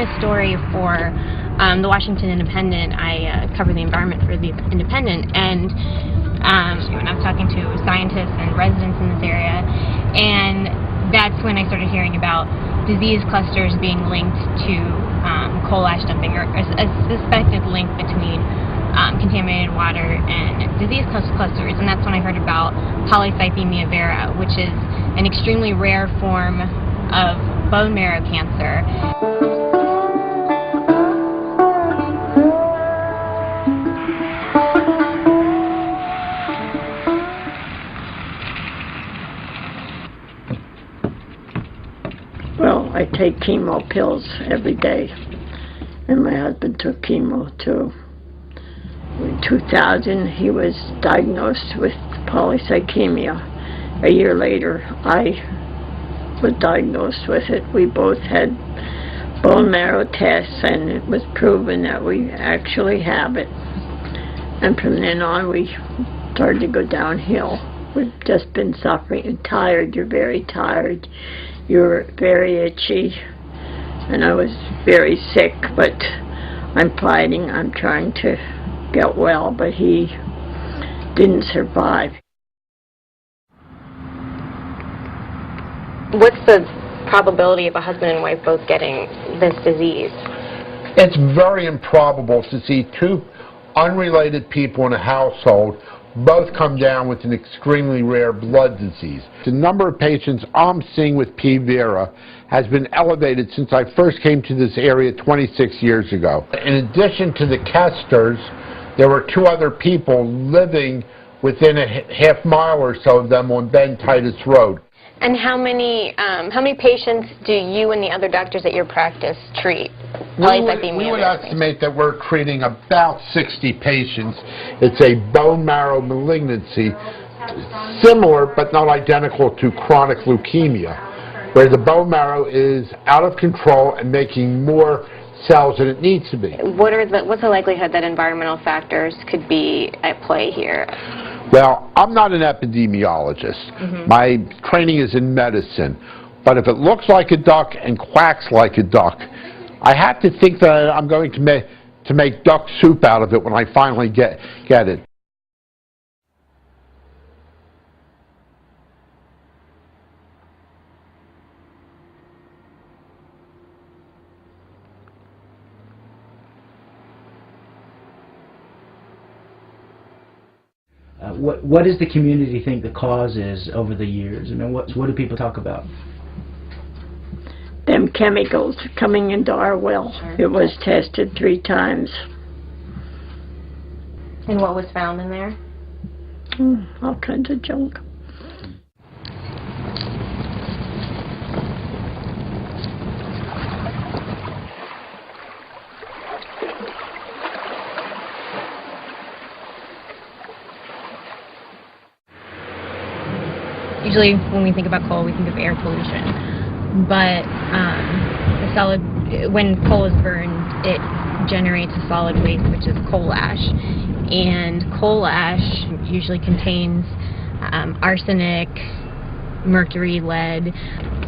a story for the Washington Independent. I cover the environment for the Independent, and when I was talking to scientists and residents in this area, and that's when I started hearing about disease clusters being linked to coal ash dumping, or a suspected link between contaminated water and disease clusters, and that's when I heard about polycythemia vera, which is an extremely rare form of bone marrow cancer. Well, I take chemo pills every day, and my husband took chemo too. In 2000, he was diagnosed with polycythemia. A year later, I was diagnosed with it. We both had bone marrow tests, and it was proven that we actually have it. And from then on, we started to go downhill. We've just been suffering and tired. You're very tired. You're very itchy. And I was very sick, but I'm fighting. I'm trying to get well, but he didn't survive. What's the probability of a husband and wife both getting this disease? It's very improbable to see two unrelated people in a household both come down with an extremely rare blood disease. The number of patients I'm seeing with P. vera has been elevated since I first came to this area 26 years ago. In addition to the Kesters, there were two other people living within a half mile or so of them on Ben Titus Road. And how many patients do you and the other doctors at your practice treat? We would estimate that we're treating about 60 patients. It's a bone marrow malignancy, similar but not identical to chronic leukemia, where the bone marrow is out of control and making more cells than it needs to be. What's the likelihood that environmental factors could be at play here? Well, I'm not an epidemiologist. My training is in medicine. But if it looks like a duck and quacks like a duck, I have to think that I'm going to make duck soup out of it when I finally get it. What does the community think the cause is over the years? I mean, what do people talk about? Them chemicals coming into our well. It was tested 3 times. And what was found in there? All kinds of junk. Usually when we think about coal, we think of air pollution. But when coal is burned, it generates a solid waste, which is coal ash. And coal ash usually contains arsenic, mercury, lead,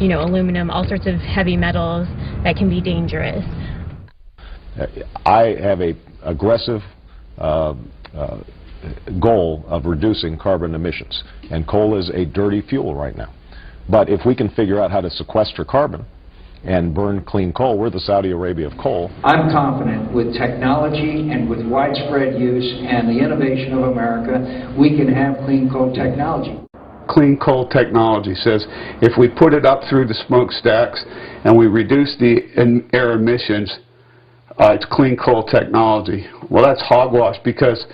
aluminum, all sorts of heavy metals that can be dangerous. I have an aggressive goal of reducing carbon emissions, and coal is a dirty fuel right now. But if we can figure out how to sequester carbon and burn clean coal, we're the Saudi Arabia of coal. I'm confident with technology and with widespread use and the innovation of America, we can have clean coal technology. Clean coal technology says if we put it up through the smokestacks and we reduce the air emissions, it's clean coal technology. Well, that's hogwash, because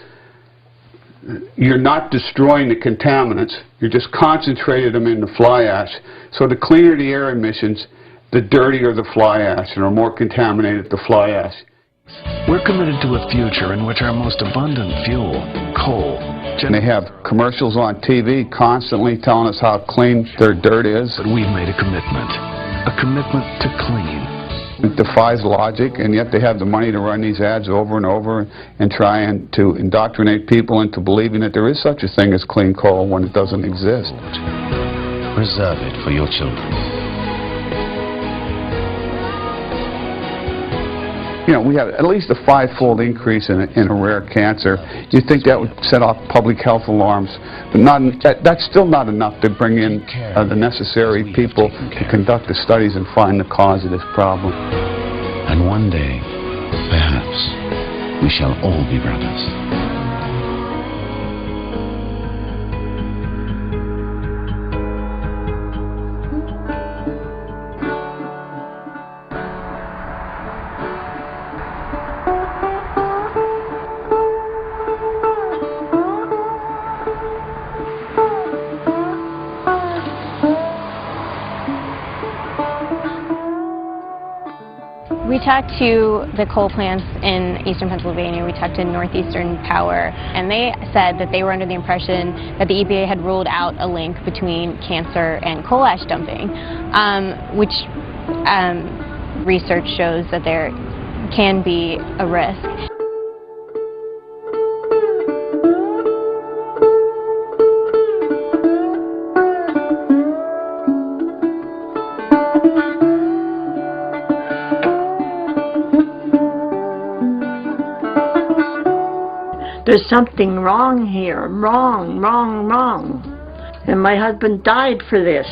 you're not destroying the contaminants, you're just concentrating them in the fly ash. So the cleaner the air emissions, the dirtier the fly ash, and the more contaminated the fly ash. We're committed to a future in which our most abundant fuel, coal. They have commercials on TV constantly telling us how clean their dirt is. But we've made a commitment to clean. It defies logic, and yet they have the money to run these ads over and over and try to indoctrinate people into believing that there is such a thing as clean coal when it doesn't exist. Preserve it for your children. you know, we have at least a 5-fold increase in a rare cancer. You'd think that would set off public health alarms, but that's still not enough to bring in the necessary people to conduct the studies and find the cause of this problem. And one day, perhaps, we shall all be brothers. We talked to the coal plants in eastern Pennsylvania, we talked to Northeastern Power, and they said that they were under the impression that the EPA had ruled out a link between cancer and coal ash dumping, which research shows that there can be a risk. There's something wrong here. Wrong. And my husband died for this.